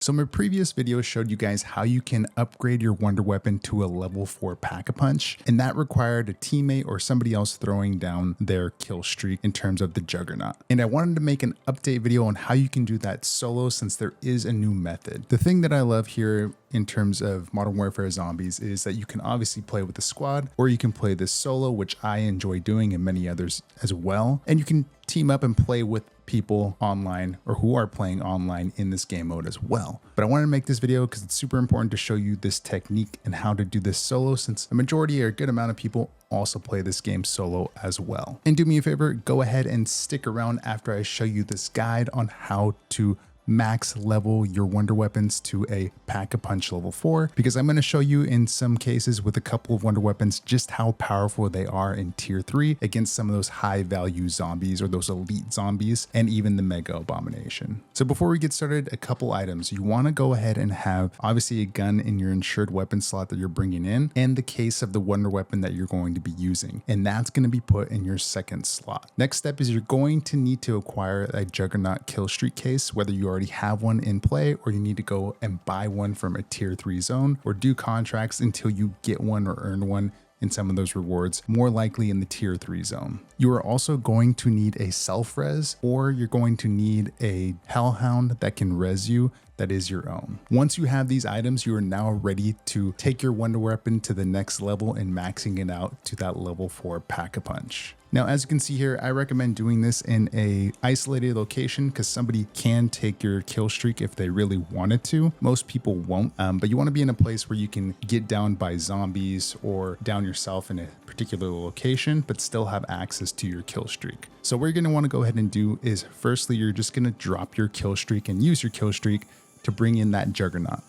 So my previous video showed you guys how you can upgrade your wonder weapon to a level 4 pack-a-punch, and that required a teammate or somebody else throwing down their kill streak in terms of the juggernaut. And I wanted to make an update video on how you can do that solo since there is a new method. The thing that I love here in terms of Modern Warfare Zombies is that you can obviously play with a squad, or you can play this solo, which I enjoy doing and many others as well. And you can team up and play with people online or who are playing online in this game mode as well. But I wanted to make this video because it's super important to show you this technique and how to do this solo, since a majority or a good amount of people also play this game solo as well. And do me a favor, go ahead and stick around after I show you this guide on how to max level your wonder weapons to a pack-a-punch level 4, because I'm going to show you in some cases with a couple of wonder weapons just how powerful they are in tier 3 against some of those high value zombies or those elite zombies and even the mega abomination. So before we get started, a couple items. You want to go ahead and have obviously a gun in your insured weapon slot that you're bringing in, and the case of the wonder weapon that you're going to be using, and that's going to be put in your second slot. Next step is you're going to need to acquire a juggernaut kill streak case, whether you already have one in play or you need to go and buy one from a tier 3 zone, or do contracts until you get one or earn one in some of those rewards, more likely in the tier 3 zone. You are also going to need a self-res, or you're going to need a hellhound that can res you that is your own. Once you have these items, you are now ready to take your wonder weapon to the next level and maxing it out to that level 4 pack-a-punch. Now, as you can see here, I recommend doing this in a isolated location because somebody can take your kill streak if they really wanted to. Most people won't, but you want to be in a place where you can get down by zombies or down yourself in a particular location, but still have access to your kill streak. So what you're going to want to go ahead and do is, firstly, you're just going to drop your kill streak and use your kill streak to bring in that juggernaut.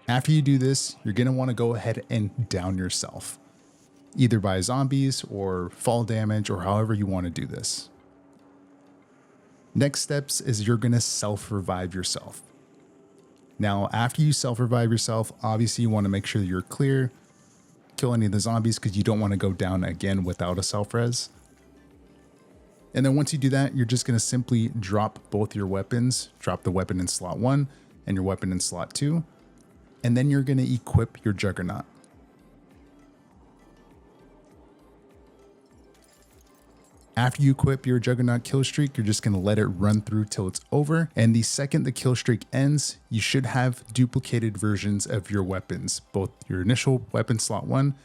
After you do this, you're going to want to go ahead and down yourself, either by zombies or fall damage or however you want to do this. Next steps is you're going to self-revive yourself. Now, after you self-revive yourself, obviously you want to make sure that you're clear, kill any of the zombies because you don't want to go down again without a self-res. And then once you do that, you're just going to simply drop both your weapons, drop the weapon in slot 1 and your weapon in slot 2, and then you're going to equip your juggernaut. After you equip your juggernaut kill streak, you're just going to let it run through till it's over. And the second the kill streak ends, you should have duplicated versions of your weapons, both your initial weapon slot 1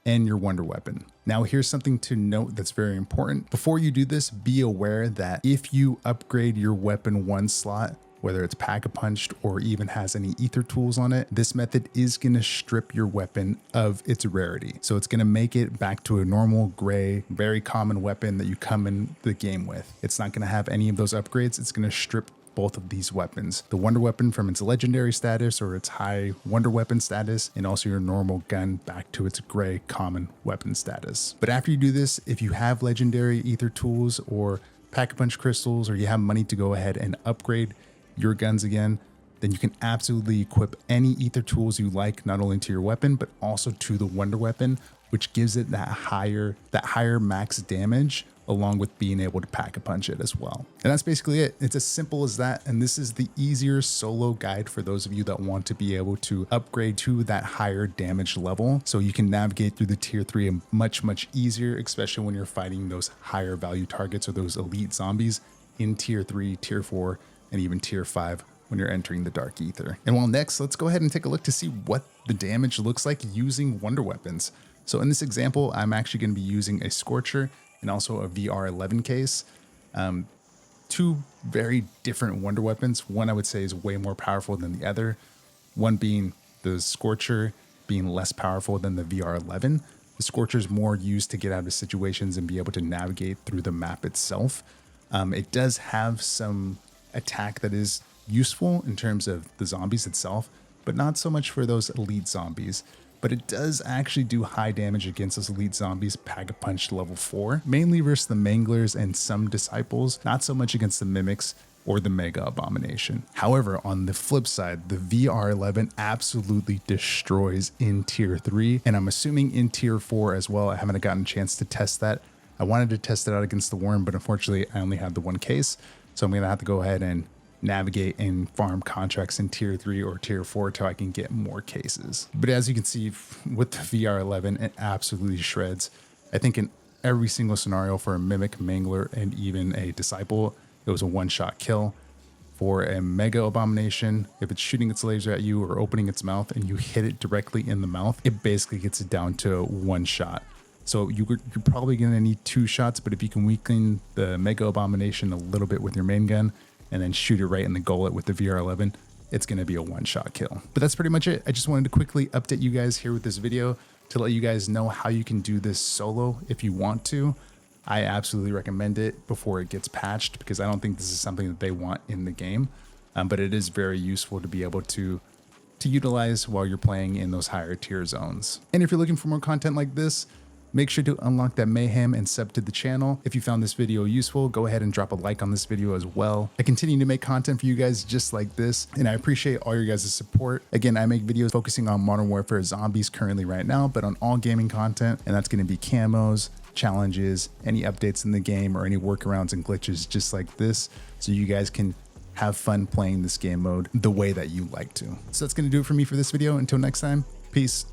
and your wonder weapon. Now, here's something to note that's very important. Before you do this, be aware that if you upgrade your weapon 1 slot, whether it's pack-a-punched or even has any ether tools on it, this method is going to strip your weapon of its rarity. So it's going to make it back to a normal gray, very common weapon that you come in the game with. It's not going to have any of those upgrades. It's going to strip both of these weapons, the wonder weapon from its legendary status or its high wonder weapon status, and also your normal gun back to its gray common weapon status. But after you do this, if you have legendary ether tools or pack-a-punch crystals, or you have money to go ahead and upgrade your guns again, then you can absolutely equip any ether tools you like, not only to your weapon, but also to the wonder weapon, which gives it that higher max damage, along with being able to pack-a-punch it as well. And that's basically it. It's as simple as that. And this is the easier solo guide for those of you that want to be able to upgrade to that higher damage level, so you can navigate through the tier 3 much easier, especially when you're fighting those higher value targets or those elite zombies in tier 3, tier 4, and even tier 5 when you're entering the dark ether. And well, next, let's go ahead and take a look to see what the damage looks like using wonder weapons. So in this example, I'm actually going to be using a Scorcher and also a VR11 case. Two very different wonder weapons. One I would say is way more powerful than the other. One being the Scorcher being less powerful than the VR11. The Scorcher is more used to get out of situations and be able to navigate through the map itself. It does have some attack that is useful in terms of the zombies itself, but not so much for those elite zombies. But it does actually do high damage against those elite zombies pack-a-punch level 4, mainly versus the manglers and some disciples, not so much against the mimics or the mega abomination. However, on the flip side, the VR11 absolutely destroys in tier 3, and I'm assuming in tier 4 as well. I haven't gotten a chance to test that. I wanted to test it out against the worm, but unfortunately I only had the one case, so I'm gonna have to go ahead and navigate and farm contracts in tier 3 or tier 4 till I can get more cases. But as you can see with the VR11, it absolutely shreds. I think in every single scenario for a Mimic, Mangler, and even a Disciple, it was a one-shot kill. For a Mega Abomination, if it's shooting its laser at you or opening its mouth and you hit it directly in the mouth, it basically gets it down to one shot. So you're probably going to need 2 shots, but if you can weaken the Mega Abomination a little bit with your main gun and then shoot it right in the gullet with the VR11, it's going to be a one-shot kill. But that's pretty much it. I just wanted to quickly update you guys here with this video to let you guys know how you can do this solo if you want to. I absolutely recommend it before it gets patched because I don't think this is something that they want in the game, but it is very useful to be able to utilize while you're playing in those higher tier zones. And if you're looking for more content like this, make sure to unlock that mayhem and sub to the channel. If you found this video useful, go ahead and drop a like on this video as well. I continue to make content for you guys just like this, and I appreciate all your guys' support. Again, I make videos focusing on Modern Warfare Zombies currently right now, but on all gaming content, and that's going to be camos, challenges, any updates in the game, or any workarounds and glitches just like this, so you guys can have fun playing this game mode the way that you like to. So that's going to do it for me for this video. Until next time, peace.